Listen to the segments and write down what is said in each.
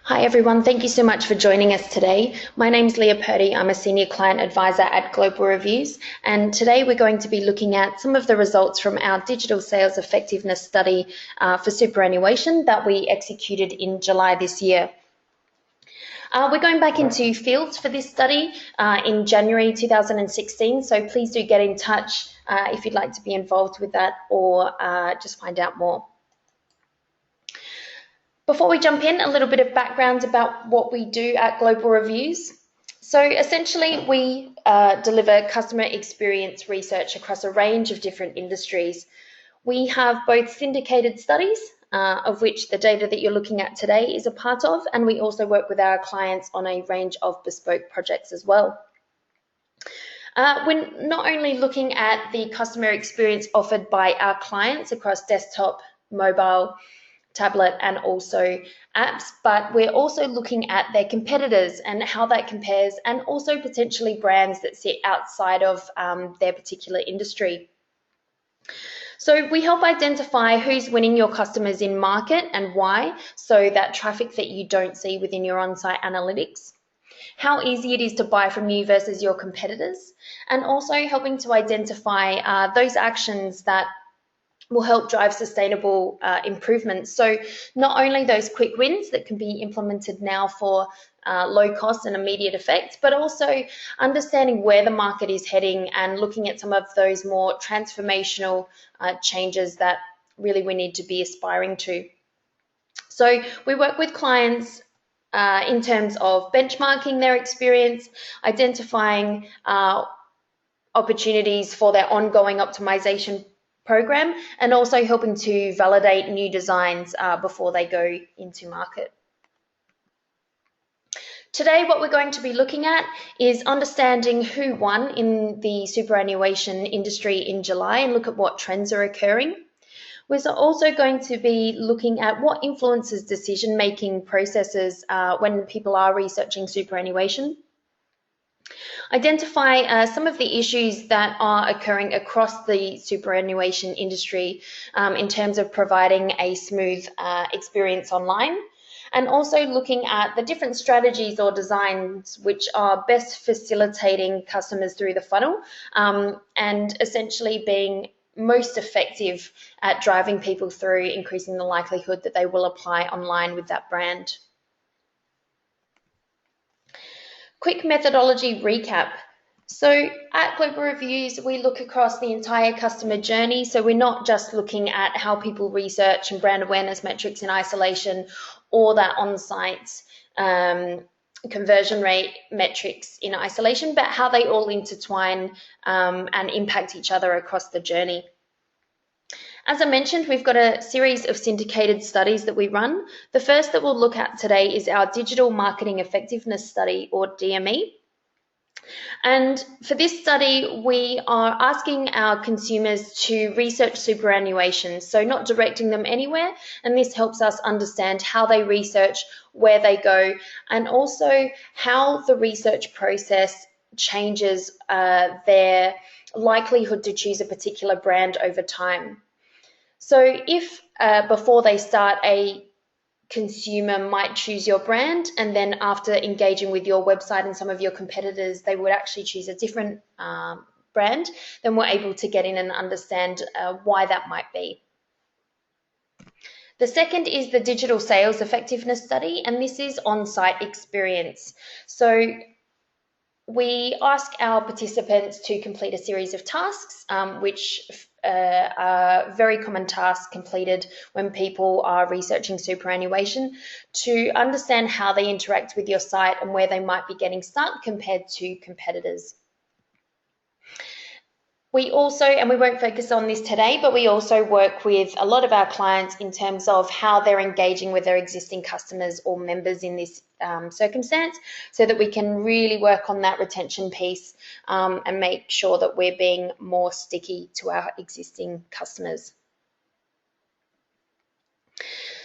Hi everyone, thank you so much for joining us today. My name's Leah Purdy, I'm a Senior Client Advisor at Global Reviews, and today we're going to be looking at some of the results from our digital sales effectiveness study for superannuation that we executed in July this year. We're going back into fields for this study in January 2016, so please do get in touch if you'd like to be involved with that or just find out more. Before we jump in, a little bit of background about what we do at Global Reviews. So essentially, we deliver customer experience research across a range of different industries. We have both syndicated studies, of which the data that you're looking at today is a part of, and we also work with our clients on a range of bespoke projects as well. We're not only looking at the customer experience offered by our clients across desktop, mobile, tablet and also apps, but we're also looking at their competitors and how that compares, and also potentially brands that sit outside of their particular industry. So we help identify who's winning your customers in market and why, so that traffic that you don't see within your on-site analytics, how easy it is to buy from you versus your competitors, and also helping to identify those actions that will help drive sustainable improvements. So not only those quick wins that can be implemented now for low cost and immediate effect, but also understanding where the market is heading and looking at some of those more transformational changes that really we need to be aspiring to. So we work with clients in terms of benchmarking their experience, identifying opportunities for their ongoing optimization program, and also helping to validate new designs before they go into market. Today, what we're going to be looking at is understanding who won in the superannuation industry in July and look at what trends are occurring. We're also going to be looking at what influences decision-making processes when people are researching superannuation. Identify some of the issues that are occurring across the superannuation industry in terms of providing a smooth experience online, and also looking at the different strategies or designs which are best facilitating customers through the funnel and essentially being most effective at driving people through, increasing the likelihood that they will apply online with that brand. Quick methodology recap. So at Global Reviews, we look across the entire customer journey. So we're not just looking at how people research and brand awareness metrics in isolation, or that on-site conversion rate metrics in isolation, but how they all intertwine and impact each other across the journey. As I mentioned, we've got a series of syndicated studies that we run. The first that we'll look at today is our Digital Marketing Effectiveness Study, or DME. And for this study, we are asking our consumers to research superannuation, so not directing them anywhere, and this helps us understand how they research, where they go, and also how the research process changes their likelihood to choose a particular brand over time. So if before they start, a consumer might choose your brand, and then after engaging with your website and some of your competitors, they would actually choose a different brand, then we're able to get in and understand why that might be. The second is the Digital Sales Effectiveness Study, and this is on-site experience. So we ask our participants to complete a series of tasks, which are very common tasks completed when people are researching superannuation, to understand how they interact with your site and where they might be getting stuck compared to competitors. We also, and we won't focus on this today, but we also work with a lot of our clients in terms of how they're engaging with their existing customers or members in this circumstance, so that we can really work on that retention piece and make sure that we're being more sticky to our existing customers.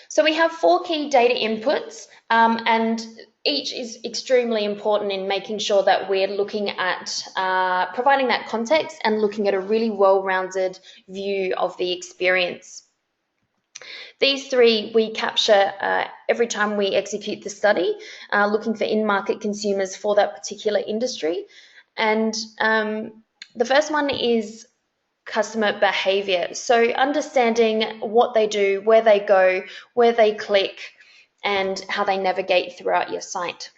So we have 4 key data inputs, and each is extremely important in making sure that we're looking at providing that context and looking at a really well-rounded view of the experience. These three we capture every time we execute the study, looking for in-market consumers for that particular industry. And the first one is customer behavior. So understanding what they do, where they go, where they click, and how they navigate throughout your site.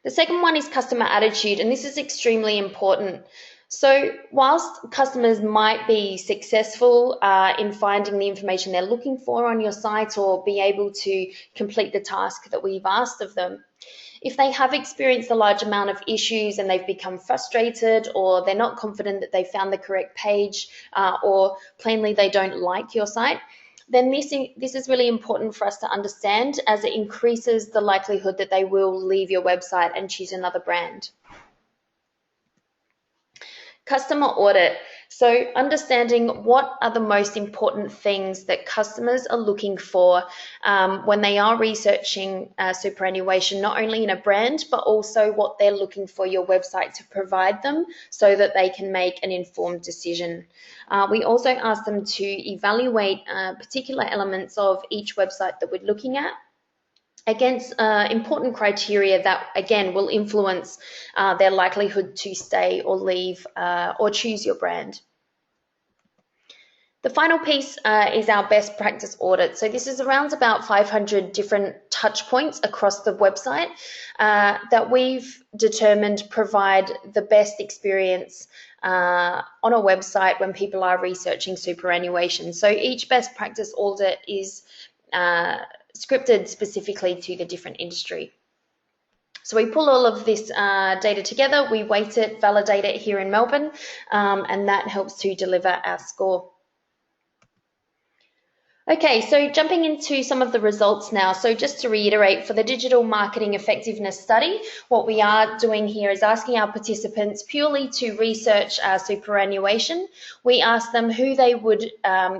The second one is customer attitude, and this is extremely important. So whilst customers might be successful in finding the information they're looking for on your site or be able to complete the task that we've asked of them, if they have experienced a large amount of issues and they've become frustrated, or they're not confident that they found the correct page, or plainly they don't like your site, then this is really important for us to understand, as it increases the likelihood that they will leave your website and choose another brand. Customer audit. So understanding what are the most important things that customers are looking for when they are researching superannuation, not only in a brand, but also what they're looking for your website to provide them so that they can make an informed decision. We also ask them to evaluate particular elements of each website that we're looking at against important criteria that, again, will influence their likelihood to stay or leave or choose your brand. The final piece is our best practice audit. So this is around about 500 different touch points across the website that we've determined provide the best experience on a website when people are researching superannuation. So each best practice audit is scripted specifically to the different industry. So we pull all of this data together, we weight it, validate it here in Melbourne, and that helps to deliver our score. Okay, so jumping into some of the results now. So just to reiterate, for the Digital Marketing Effectiveness Study, what we are doing here is asking our participants purely to research superannuation. We ask them who they would,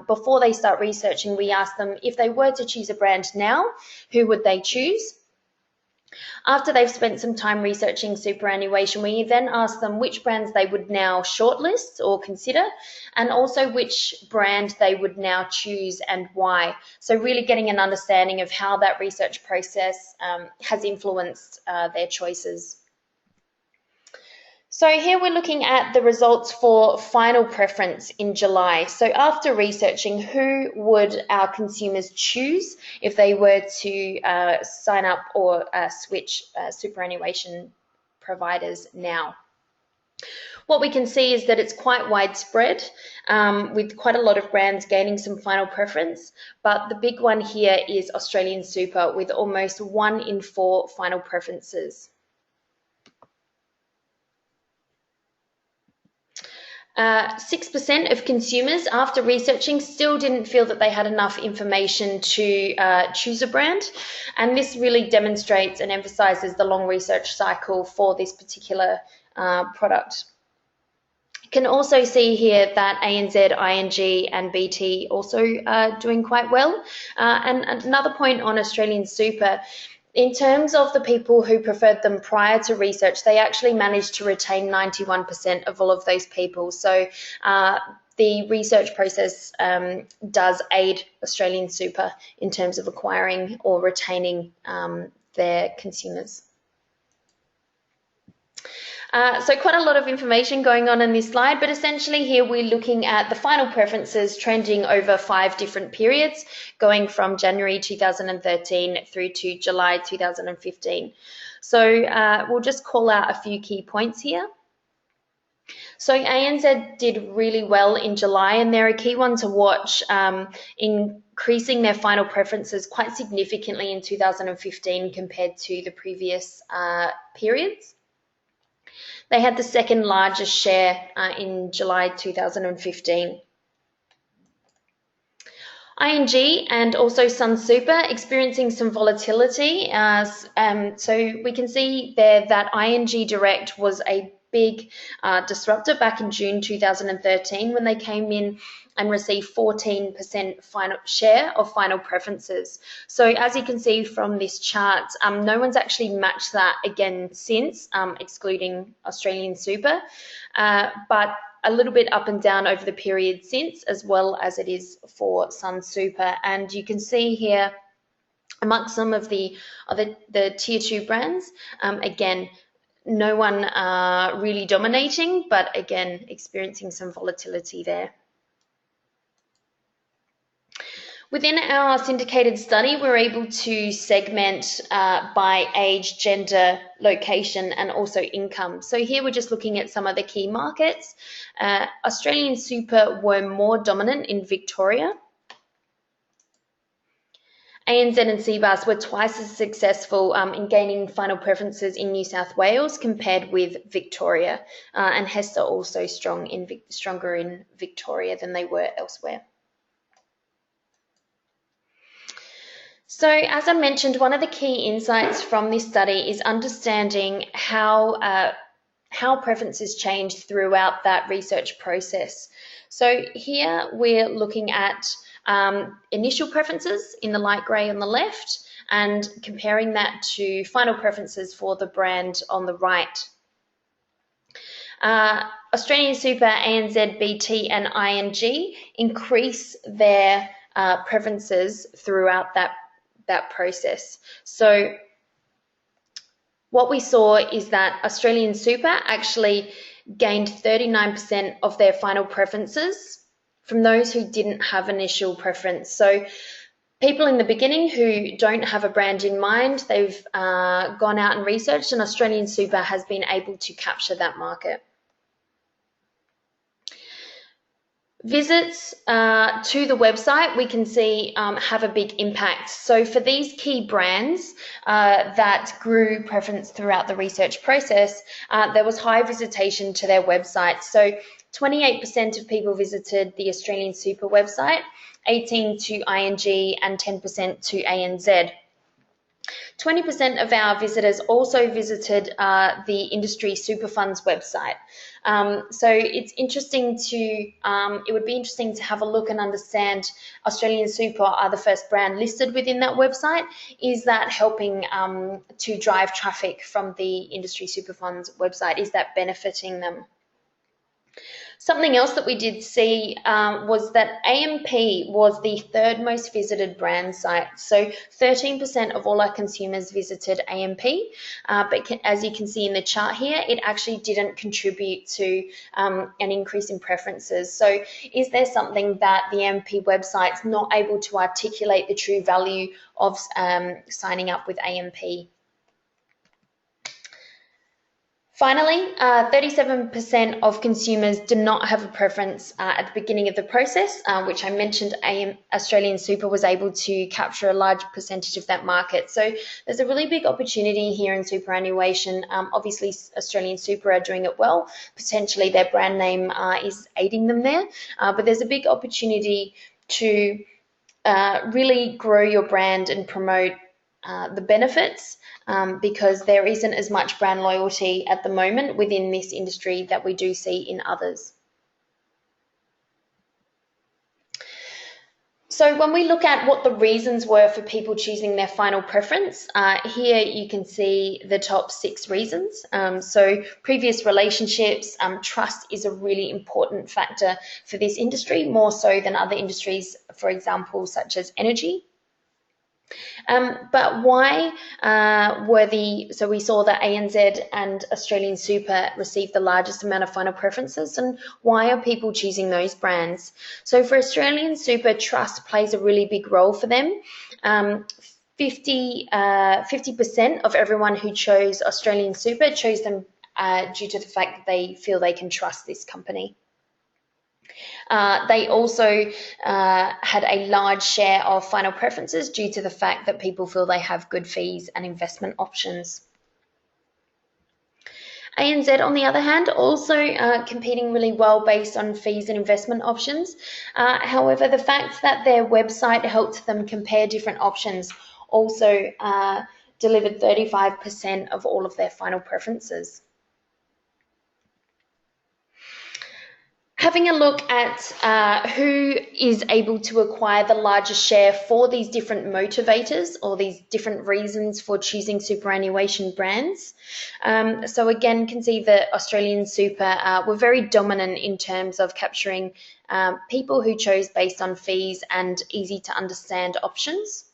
before they start researching, we ask them if they were to choose a brand now, who would they choose? After they've spent some time researching superannuation, we then ask them which brands they would now shortlist or consider, and also which brand they would now choose and why. So really getting an understanding of how that research process has influenced their choices. So here we're looking at the results for final preference in July. So after researching, who would our consumers choose if they were to sign up or switch superannuation providers now? What we can see is that it's quite widespread, with quite a lot of brands gaining some final preference, but the big one here is Australian Super, with almost 1 in 4 final preferences. 6% of consumers, after researching, still didn't feel that they had enough information to choose a brand, and this really demonstrates and emphasises the long research cycle for this particular product. You can also see here that ANZ, ING and BT also are doing quite well. And another point on Australian Super, in terms of the people who preferred them prior to research, they actually managed to retain 91% of all of those people. So the research process does aid Australian Super in terms of acquiring or retaining their consumers. So quite a lot of information going on in this slide, but essentially here we're looking at the final preferences trending over 5 different periods, going from January 2013 through to July 2015. So we'll just call out a few key points here. So ANZ did really well in July, and they're a key one to watch, increasing their final preferences quite significantly in 2015 compared to the previous periods. They had the second largest share in July 2015. ING and also Sun Super experiencing some volatility. So we can see there that ING Direct was a big disruptor back in June 2013 when they came in and received 14% final share of final preferences. So as you can see from this chart, no one's actually matched that again since, excluding Australian Super. But a little bit up and down over the period since, as well as it is for Sun Super. And you can see here, amongst some of the tier 2 brands, again, no one really dominating, but again, experiencing some volatility there. Within our syndicated study, we're able to segment by age, gender, location, and also income. So here we're just looking at some of the key markets. Australian Super were more dominant in Victoria. ANZ and CBAS were twice as successful in gaining final preferences in New South Wales compared with Victoria, and HESTA also stronger in Victoria than they were elsewhere. So, as I mentioned, one of the key insights from this study is understanding how preferences change throughout that research process. So here we're looking at initial preferences in the light grey on the left and comparing that to final preferences for the brand on the right. Australian Super, ANZ, BT and ING increase their preferences throughout that process. So what we saw is that Australian Super actually gained 39% of their final preferences from those who didn't have initial preference. So people in the beginning who don't have a brand in mind, they've gone out and researched, and Australian Super has been able to capture that market. Visits to the website, we can see have a big impact. So for these key brands that grew preference throughout the research process, there was high visitation to their website. So 28% of people visited the Australian Super website, 18% to ING and 10% to ANZ. 20% of our visitors also visited the industry super funds website. So it's interesting it would be interesting to have a look and understand Australian Super are the first brand listed within that website. Is that helping to drive traffic from the industry super funds website? Is that benefiting them? Something else that we did see was that AMP was the third most visited brand site. So 13% of all our consumers visited AMP, but as you can see in the chart here, it actually didn't contribute to an increase in preferences. So is there something that the AMP website's not able to articulate the true value of signing up with AMP? Finally, 37% of consumers do not have a preference at the beginning of the process, which I mentioned Australian Super was able to capture a large percentage of that market. So there's a really big opportunity here in superannuation. Obviously, Australian Super are doing it well. Potentially their brand name is aiding them there, but there's a big opportunity to really grow your brand and promote the benefits because there isn't as much brand loyalty at the moment within this industry that we do see in others. So when we look at what the reasons were for people choosing their final preference, here you can see the top 6 reasons. So previous relationships, trust is a really important factor for this industry, more so than other industries, for example, such as energy. But why so we saw that ANZ and Australian Super received the largest amount of final preferences, and why are people choosing those brands? So for Australian Super, trust plays a really big role for them. 50% of everyone who chose Australian Super chose them due to the fact that they feel they can trust this company. They also had a large share of final preferences due to the fact that people feel they have good fees and investment options. ANZ, on the other hand, also competing really well based on fees and investment options. However, the fact that their website helped them compare different options also delivered 35% of all of their final preferences. Having a look at who is able to acquire the largest share for these different motivators or these different reasons for choosing superannuation brands. So again, can see that Australian Super were very dominant in terms of capturing people who chose based on fees and easy to understand options.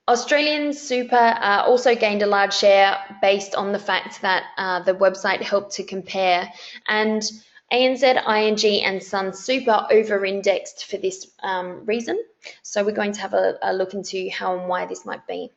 Australian Super also gained a large share based on the fact that the website helped to compare, and ANZ, ING and Sun Super over-indexed for this reason. So we're going to have a look into how and why this might be.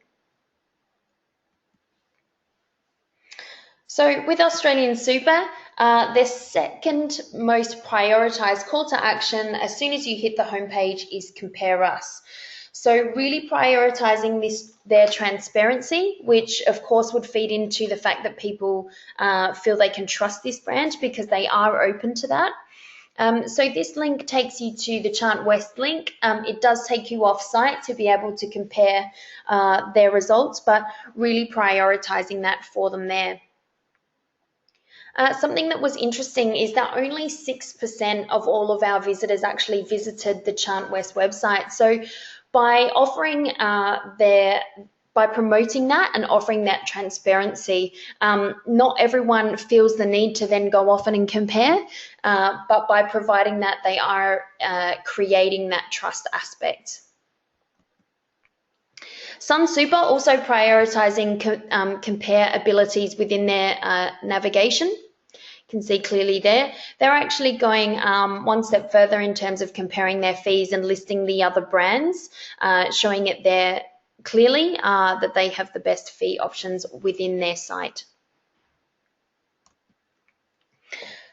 So with Australian Super, their second most prioritised call to action as soon as you hit the homepage is Compare Us. So really prioritising their transparency, which of course would feed into the fact that people feel they can trust this brand because they are open to that. So this link takes you to the Chart West link. It does take you off site to be able to compare their results, but really prioritising that for them there. Something that was interesting is that only 6% of all of our visitors actually visited the Chart West website. So by offering by promoting that and offering that transparency, not everyone feels the need to then go off and compare, but by providing that, they are creating that trust aspect. Sun Super also prioritising compare abilities within their navigation. You can see clearly there. They're actually going one step further in terms of comparing their fees and listing the other brands, showing it there clearly that they have the best fee options within their site.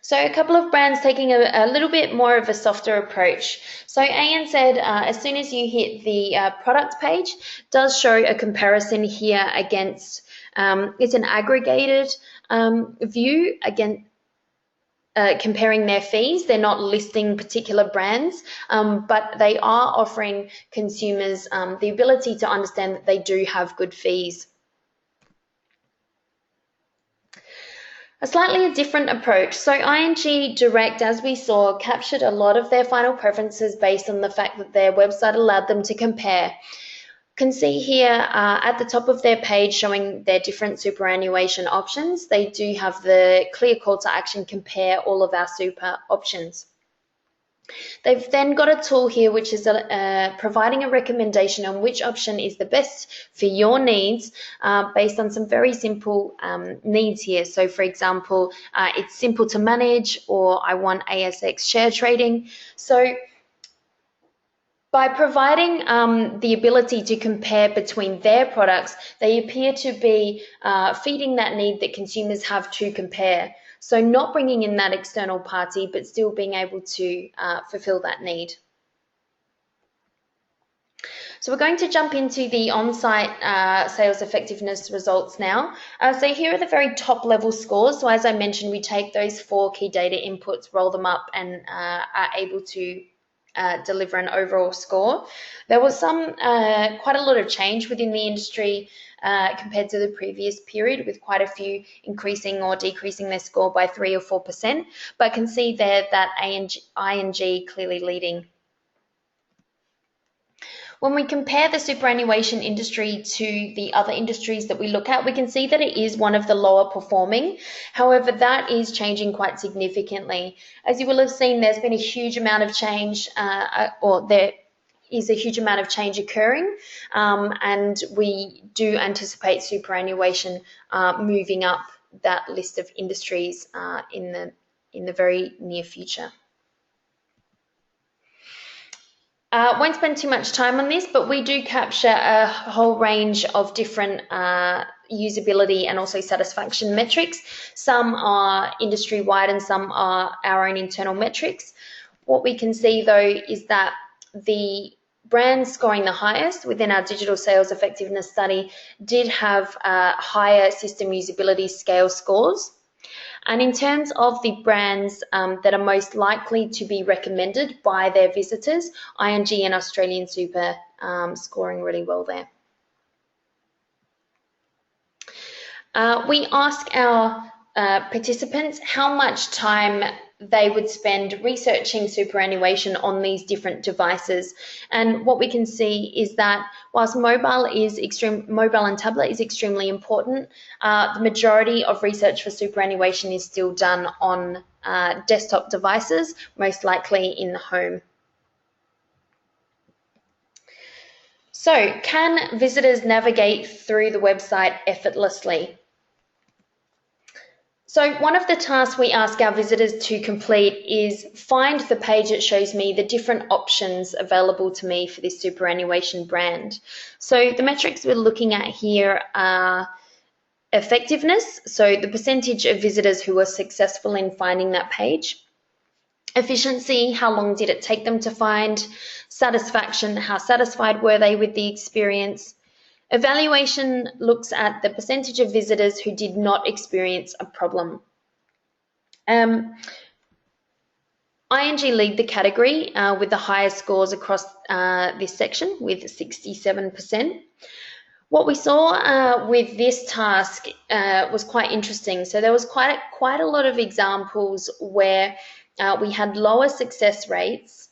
So a couple of brands taking a little bit more of a softer approach. So ANZ, as soon as you hit the product page, does show a comparison here against, it's an aggregated view against comparing their fees. They're not listing particular brands, but they are offering consumers the ability to understand that they do have good fees. A slightly different approach. So ING Direct, as we saw, captured a lot of their final preferences based on the fact that their website allowed them to compare. Can see here at the top of their page showing their different superannuation options. They do have the clear call to action, compare all of our super options. They've then got a tool here which is providing a recommendation on which option is the best for your needs based on some very simple needs here. So for example, it's simple to manage, or I want ASX share trading. So by providing the ability to compare between their products, they appear to be feeding that need that consumers have to compare. So not bringing in that external party, but still being able to fulfill that need. So we're going to jump into the on-site sales effectiveness results now. So here are the very top level scores. So as I mentioned, we take those 4 key data inputs, roll them up, and are able to deliver an overall score. There was quite a lot of change within the industry compared to the previous period, with quite a few increasing or decreasing their score by 3 or 4%, but can see there that ING clearly leading. When we compare the superannuation industry to the other industries that we look at, we can see that it is one of the lower performing. However, that is changing quite significantly. As you will have seen, there's been a huge amount of change, or there is a huge amount of change occurring, and we do anticipate superannuation moving up that list of industries in the very near future. Won't spend too much time on this, but we do capture a whole range of different usability and also satisfaction metrics. Some are industry-wide and some are our own internal metrics. What we can see though is that the brands scoring the highest within our digital sales effectiveness study did have higher system usability scale scores. And in terms of the brands that are most likely to be recommended by their visitors, ING and Australian Super scoring really well there. We ask our participants how much time they would spend researching superannuation on these different devices. And what we can see is that whilst mobile and tablet is extremely important, the majority of research for superannuation is still done on desktop devices, most likely in the home. So, can visitors navigate through the website effortlessly? So one of the tasks we ask our visitors to complete is find the page that shows me the different options available to me for this superannuation brand. So the metrics we're looking at here are effectiveness, so the percentage of visitors who were successful in finding that page. Efficiency, how long did it take them to find? Satisfaction, how satisfied were they with the experience? Evaluation looks at the percentage of visitors who did not experience a problem. ING lead the category with the highest scores across this section with 67%. What we saw with this task was quite interesting. So there was quite a lot of examples where we had lower success rates,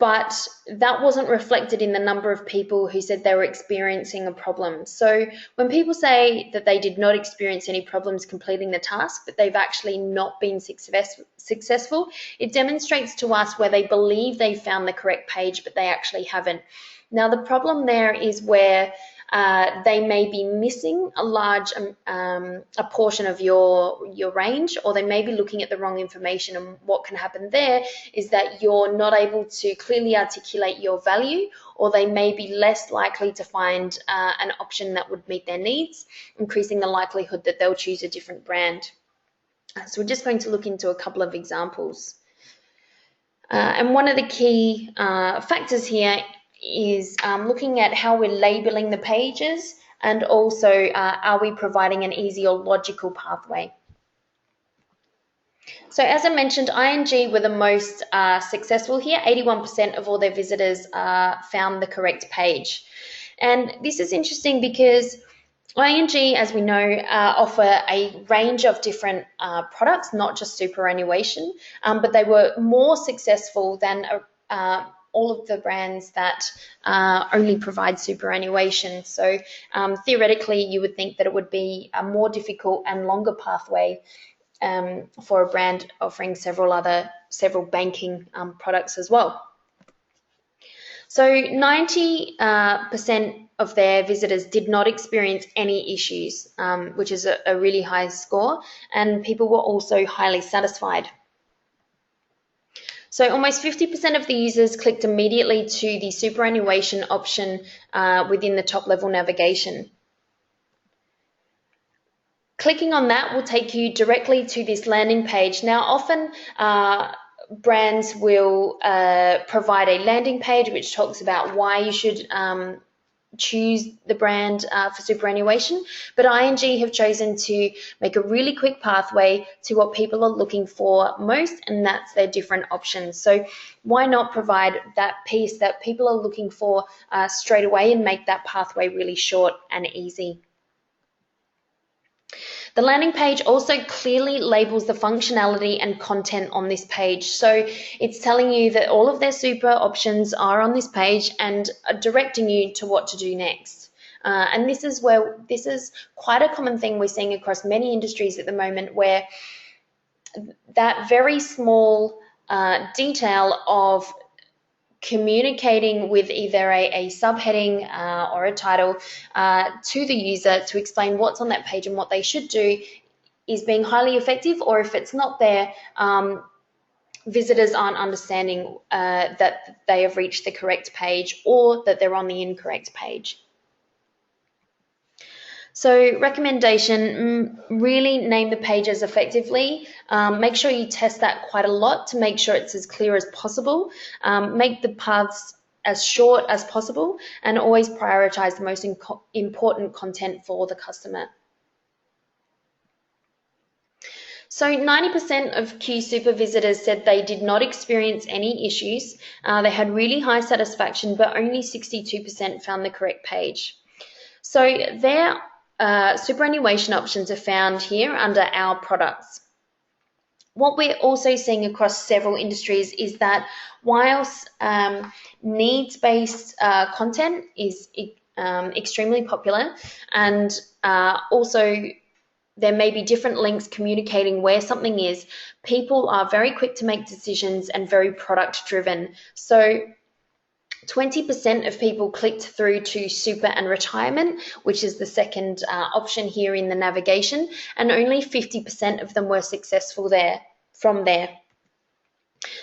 but that wasn't reflected in the number of people who said they were experiencing a problem. So when people say that they did not experience any problems completing the task, but they've actually not been successful, it demonstrates to us where they believe they found the correct page, but they actually haven't. Now, the problem there is where they may be missing a large a portion of your range, or they may be looking at the wrong information. And what can happen there is that you're not able to clearly articulate your value, or they may be less likely to find an option that would meet their needs, increasing the likelihood that they'll choose a different brand. So we're just going to look into a couple of examples. And one of the key factors here is looking at how we're labeling the pages, and also are we providing an easy or logical pathway. So as I mentioned, ING were the most successful here. 81% of all their visitors found the correct page. And this is interesting because ING, as we know, offer a range of different products, not just superannuation, but they were more successful than all of the brands that only provide superannuation. So theoretically, you would think that it would be a more difficult and longer pathway for a brand offering several banking products as well. So 90% of their visitors did not experience any issues, which is a really high score, and people were also highly satisfied. So almost 50% of the users clicked immediately to the superannuation option within the top level navigation. Clicking on that will take you directly to this landing page. Now, often brands will provide a landing page which talks about why you should choose the brand for superannuation, but ING have chosen to make a really quick pathway to what people are looking for most, and that's their different options. So why not provide that piece that people are looking for straight away and make that pathway really short and easy. The landing page also clearly labels the functionality and content on this page. So it's telling you that all of their super options are on this page and are directing you to what to do next. And this is quite a common thing we're seeing across many industries at the moment, where that very small detail of communicating with either a subheading or a title to the user to explain what's on that page and what they should do is being highly effective, or if it's not there, visitors aren't understanding that they have reached the correct page or that they're on the incorrect page. So recommendation, really name the pages effectively. Make sure you test that quite a lot to make sure it's as clear as possible. Make the paths as short as possible, and always prioritize the most important content for the customer. So 90% of Q Super visitors said they did not experience any issues. They had really high satisfaction, but only 62% found the correct page. So there superannuation options are found here under our products. What we're also seeing across several industries is that whilst needs-based content is extremely popular, and also there may be different links communicating where something is, people are very quick to make decisions and very product-driven. So 20% of people clicked through to super and retirement, which is the second option here in the navigation, and only 50% of them were successful from there.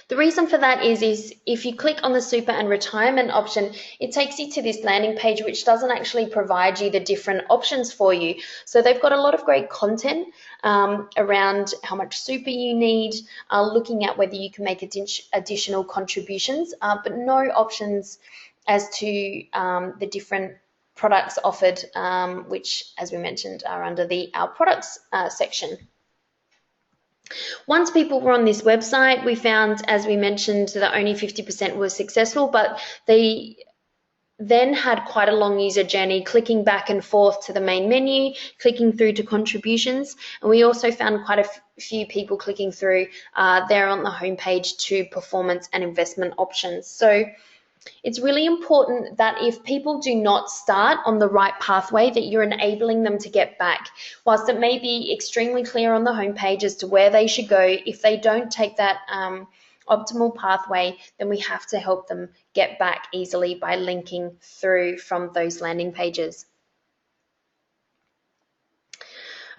The reason for that is if you click on the super and retirement option, it takes you to this landing page which doesn't actually provide you the different options for you. So they've got a lot of great content around how much super you need, looking at whether you can make additional contributions, but no options as to the different products offered, which, as we mentioned, are under the Our Products section. Once people were on this website, we found, as we mentioned, that only 50% were successful, but they then had quite a long user journey, clicking back and forth to the main menu, clicking through to contributions, and we also found quite a few people clicking through there on the homepage to performance and investment options. So it's really important that if people do not start on the right pathway, that you're enabling them to get back. Whilst it may be extremely clear on the homepage as to where they should go, if they don't take that optimal pathway, then we have to help them get back easily by linking through from those landing pages.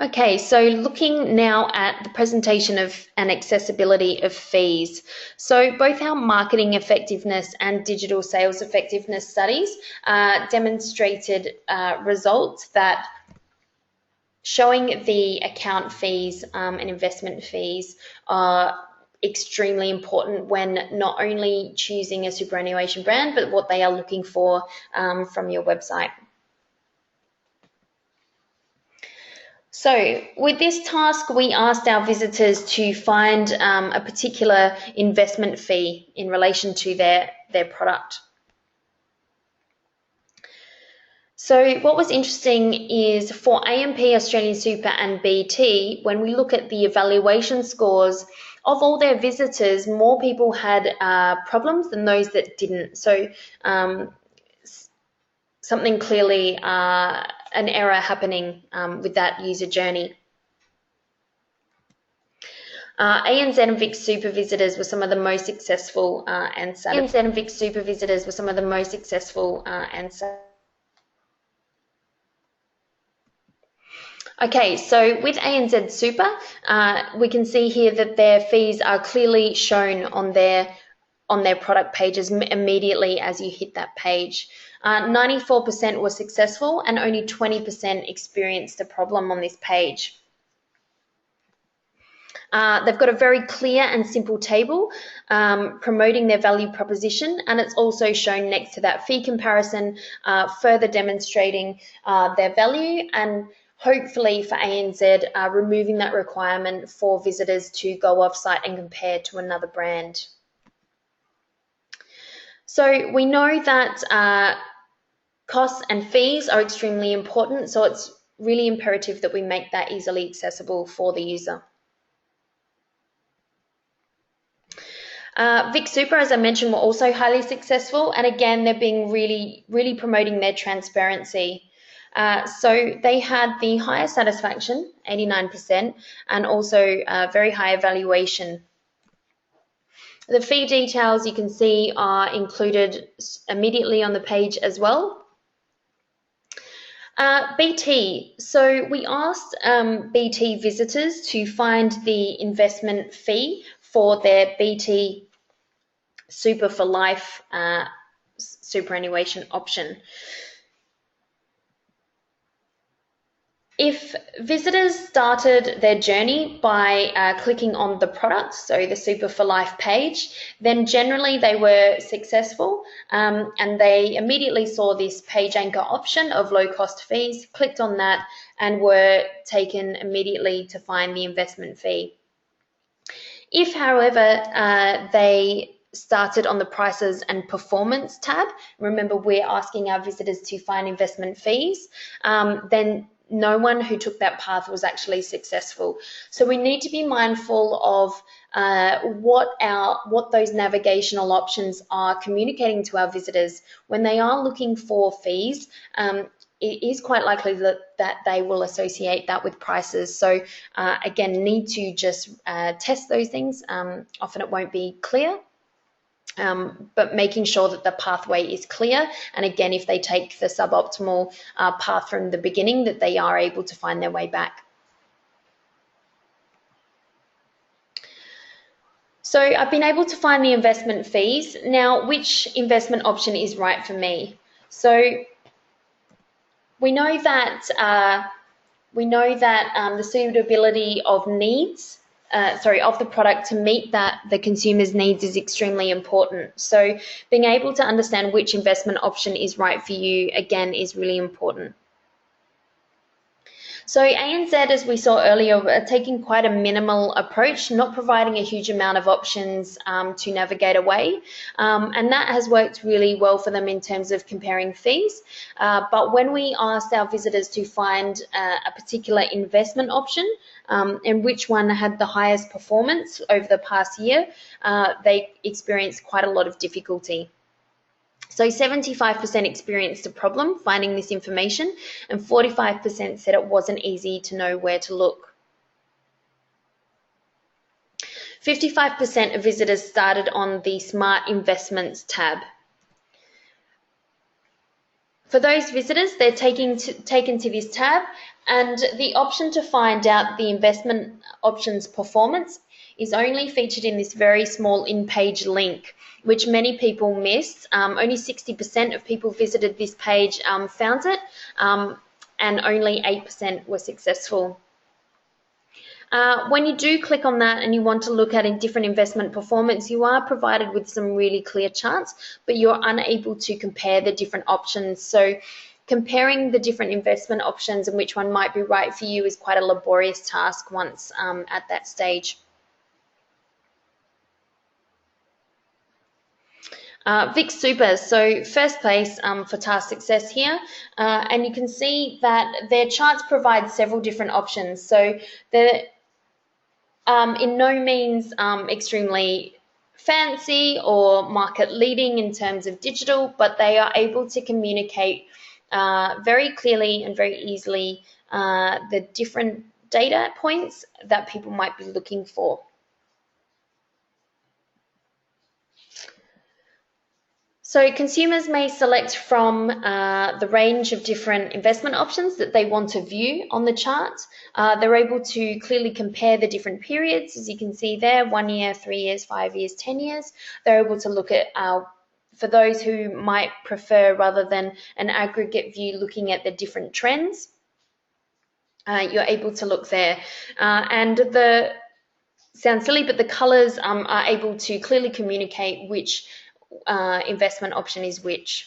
Okay, so looking now at the presentation of and accessibility of fees. So both our marketing effectiveness and digital sales effectiveness studies demonstrated results that showing the account fees and investment fees are extremely important when not only choosing a superannuation brand, but what they are looking for from your website. So with this task, we asked our visitors to find a particular investment fee in relation to their product. So what was interesting is for AMP, Australian Super and BT, when we look at the evaluation scores of all their visitors, more people had problems than those that didn't. So something clearly an error happening with that user journey. ANZ and Vic Super visitors were some of the most successful and satisfied. ANZ and Vic Super visitors were some of the most successful and satisfied. Okay, so with ANZ Super, we can see here that their fees are clearly shown on their product pages immediately as you hit that page. 94% were successful and only 20% experienced a problem on this page. They've got a very clear and simple table promoting their value proposition, and it's also shown next to that fee comparison, further demonstrating their value, and hopefully for ANZ, removing that requirement for visitors to go off-site and compare to another brand. So we know that costs and fees are extremely important, so it's really imperative that we make that easily accessible for the user. Vic Super, as I mentioned, were also highly successful, and again, they're being really promoting their transparency. So they had the highest satisfaction, 89%, and also very high evaluation. The fee details you can see are included immediately on the page as well. BT, so we asked BT visitors to find the investment fee for their BT Super for Life superannuation option. If visitors started their journey by clicking on the product, so the Super for Life page, then generally they were successful and they immediately saw this page anchor option of low cost fees, clicked on that and were taken immediately to find the investment fee. If, however, they started on the prices and performance tab, remember we're asking our visitors to find investment fees, then no one who took that path was actually successful. So we need to be mindful of what those navigational options are communicating to our visitors when they are looking for fees. It is quite likely that they will associate that with prices. So again, need to just test those things. Often it won't be clear. But making sure that the pathway is clear. And again, if they take the suboptimal path from the beginning, that they are able to find their way back. So I've been able to find the investment fees. Now, which investment option is right for me? So we know that the suitability of needs, of the product to meet the consumer's needs is extremely important. So being able to understand which investment option is right for you, again, is really important. So ANZ, as we saw earlier, are taking quite a minimal approach, not providing a huge amount of options to navigate away. And that has worked really well for them in terms of comparing fees. But when we asked our visitors to find a particular investment option and which one had the highest performance over the past year, they experienced quite a lot of difficulty. So 75% experienced a problem finding this information, and 45% said it wasn't easy to know where to look. 55% of visitors started on the Smart Investments tab. For those visitors, they're taken to this tab, and the option to find out the investment options performance is only featured in this very small in-page link, which many people missed. Only 60% of people visited this page found it, and only 8% were successful. When you do click on that and you want to look at a different investment performance, you are provided with some really clear charts, but you're unable to compare the different options. So comparing the different investment options and which one might be right for you is quite a laborious task once at that stage. Vic Super, so first place for task success here, and you can see that their charts provide several different options. So they're in no means extremely fancy or market leading in terms of digital, but they are able to communicate very clearly and very easily the different data points that people might be looking for. So consumers may select from the range of different investment options that they want to view on the chart. They're able to clearly compare the different periods, as you can see there, 1 year, 3 years, 5 years, 10 years. They're able to look at, for those who might prefer rather than an aggregate view looking at the different trends, you're able to look there. And sounds silly, but the colours are able to clearly communicate which investment option is which.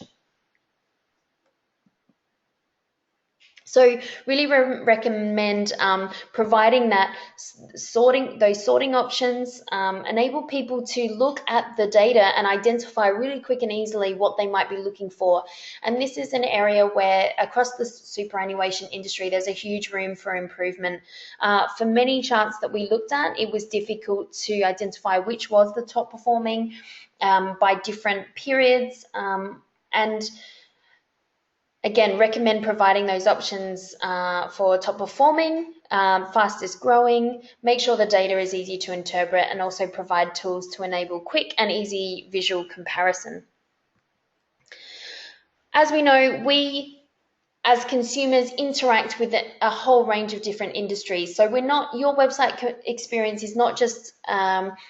So really recommend providing those sorting options, enable people to look at the data and identify really quick and easily what they might be looking for. And this is an area where across the superannuation industry, there's a huge room for improvement. For many charts that we looked at, it was difficult to identify which was the top performing by different periods, and again, recommend providing those options for top performing, fastest growing, make sure the data is easy to interpret, and also provide tools to enable quick and easy visual comparison. As we know, we as consumers interact with a whole range of different industries. So your website experience is not just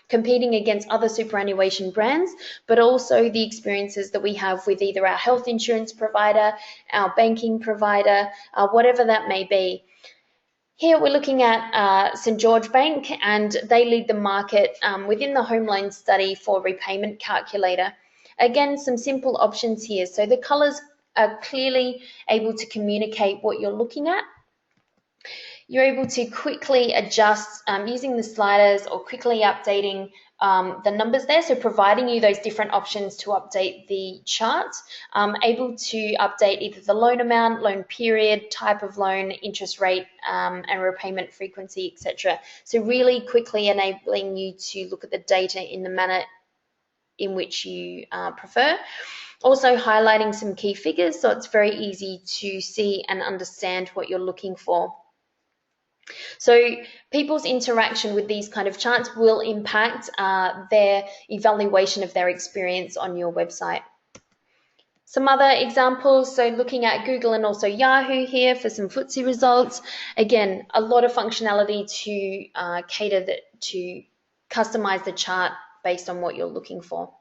competing against other superannuation brands, but also the experiences that we have with either our health insurance provider, our banking provider, whatever that may be. Here we're looking at St. George Bank, and they lead the market within the home loan study for repayment calculator. Again, some simple options here. So the colours are clearly able to communicate what you're looking at. you're able to quickly adjust using the sliders or quickly updating the numbers there, so providing you those different options to update the chart, able to update either the loan amount, loan period, type of loan, interest rate, and repayment frequency, etc. So really quickly enabling you to look at the data in the manner in which you prefer. Also highlighting some key figures, so it's very easy to see and understand what you're looking for. So people's interaction with these kind of charts will impact their evaluation of their experience on your website. Some other examples, so looking at Google and also Yahoo here for some footsie results. Again, a lot of functionality to cater to customize the chart based on what you're looking for.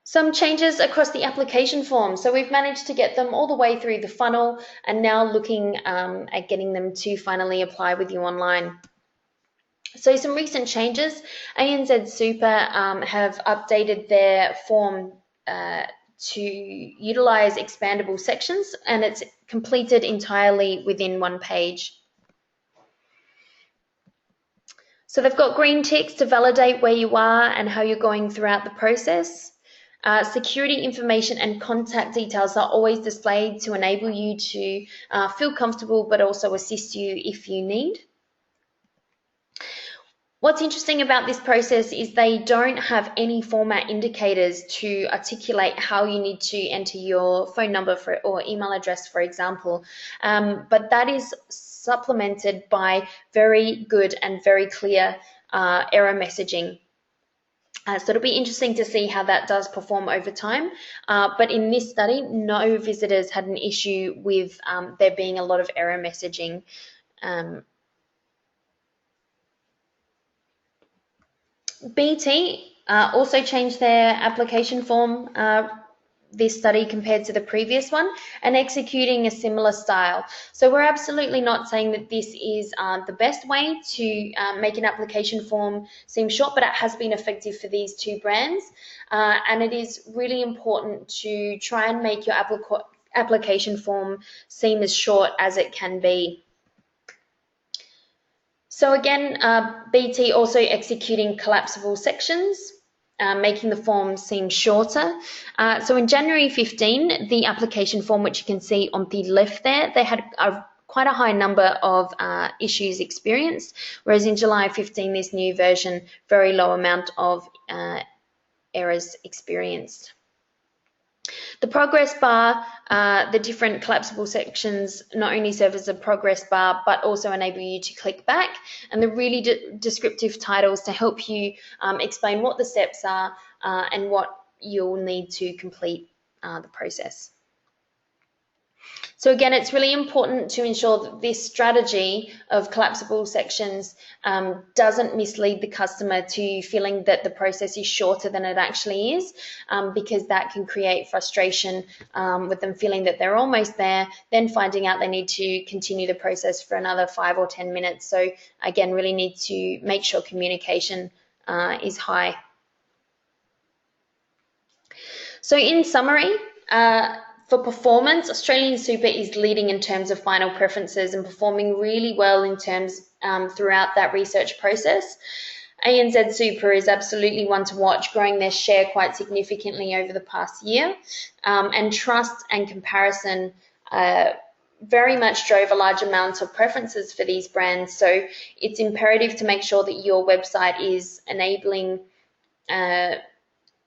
Some changes across the application form. So we've managed to get them all the way through the funnel and now looking at getting them to finally apply with you online. So some recent changes, ANZ Super have updated their form to utilise expandable sections, and it's completed entirely within one page. So they've got green ticks to validate where you are and how you're going throughout the process. Security information and contact details are always displayed to enable you to feel comfortable but also assist you if you need. What's interesting about this process is they don't have any format indicators to articulate how you need to enter your phone number or email address, for example, but that is supplemented by very good and very clear error messaging. So it'll be interesting to see how that does perform over time. But in this study, no visitors had an issue with there being a lot of error messaging. BT also changed their application form this study compared to the previous one and executing a similar style. So we're absolutely not saying that this is the best way to make an application form seem short, but it has been effective for these two brands. And it is really important to try and make your application form seem as short as it can be. So again, BT also executing collapsible sections, making the form seem shorter. So in January 15, the application form, which you can see on the left there, they had quite a high number of issues experienced, whereas in July 15, this new version, very low amount of errors experienced. The progress bar, the different collapsible sections not only serve as a progress bar, but also enable you to click back, and the really descriptive titles to help you explain what the steps are and what you'll need to complete the process. So again, it's really important to ensure that this strategy of collapsible sections doesn't mislead the customer to feeling that the process is shorter than it actually is, because that can create frustration with them feeling that they're almost there, then finding out they need to continue the process for another 5 or 10 minutes. So again, really need to make sure communication is high. So in summary, for performance, Australian Super is leading in terms of final preferences and performing really well in terms throughout that research process. ANZ Super is absolutely one to watch, growing their share quite significantly over the past year, and trust and comparison very much drove a large amount of preferences for these brands. So it's imperative to make sure that your website is enabling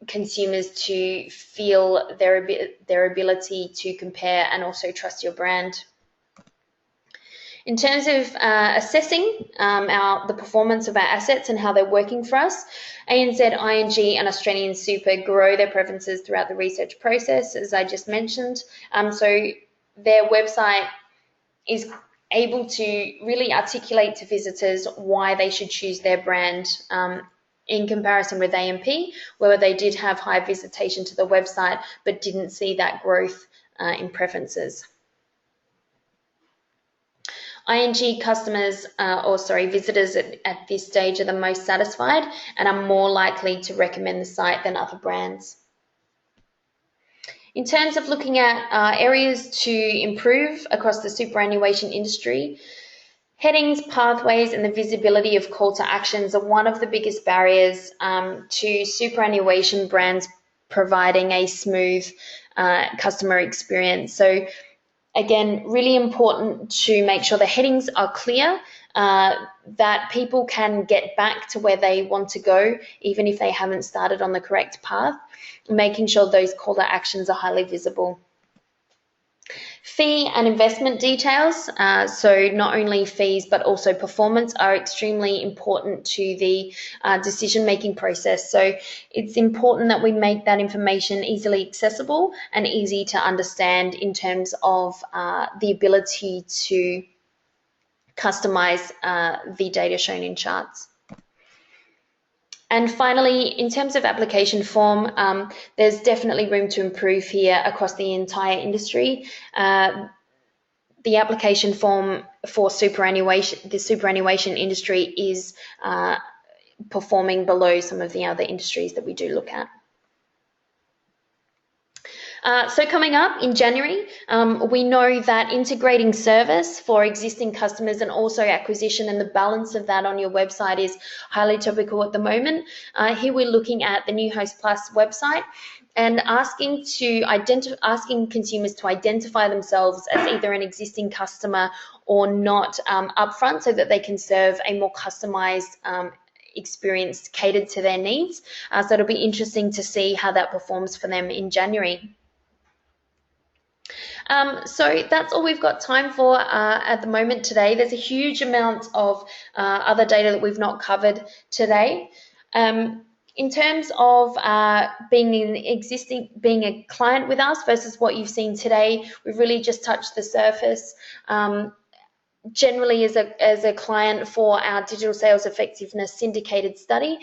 consumers to feel their ability to compare and also trust your brand. In terms of assessing the performance of our assets and how they're working for us, ANZ, ING and Australian Super grow their preferences throughout the research process, as I just mentioned. So their website is able to really articulate to visitors why they should choose their brand in comparison with AMP, where they did have high visitation to the website but didn't see that growth in preferences. ING customers, visitors at this stage are the most satisfied and are more likely to recommend the site than other brands. In terms of looking at areas to improve across the superannuation industry, headings, pathways, and the visibility of call to actions are one of the biggest barriers to superannuation brands providing a smooth customer experience. So again, really important to make sure the headings are clear, that people can get back to where they want to go, even if they haven't started on the correct path, making sure those call to actions are highly visible. Fee and investment details, so not only fees but also performance, are extremely important to the decision-making process. So it's important that we make that information easily accessible and easy to understand in terms of the ability to customize the data shown in charts. And finally, in terms of application form, there's definitely room to improve here across the entire industry. The application form for the superannuation industry is performing below some of the other industries that we do look at. So coming up in January, we know that integrating service for existing customers and also acquisition and the balance of that on your website is highly topical at the moment. Here we're looking at the New Host Plus website and asking consumers to identify themselves as either an existing customer or not upfront, so that they can serve a more customized experience catered to their needs. So it'll be interesting to see how that performs for them in January. So that's all we've got time for at the moment today. There's a huge amount of other data that we've not covered today. In terms of being a client with us versus what you've seen today, we've really just touched the surface. Generally, as a client for our digital sales effectiveness syndicated study,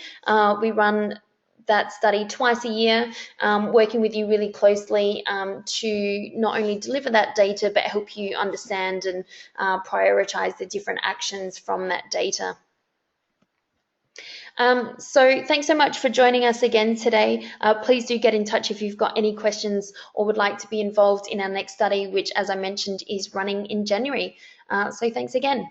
we run that study twice a year, working with you really closely to not only deliver that data, but help you understand and prioritize the different actions from that data. So thanks so much for joining us again today. Please do get in touch if you've got any questions or would like to be involved in our next study, which, as I mentioned, is running in January. So thanks again.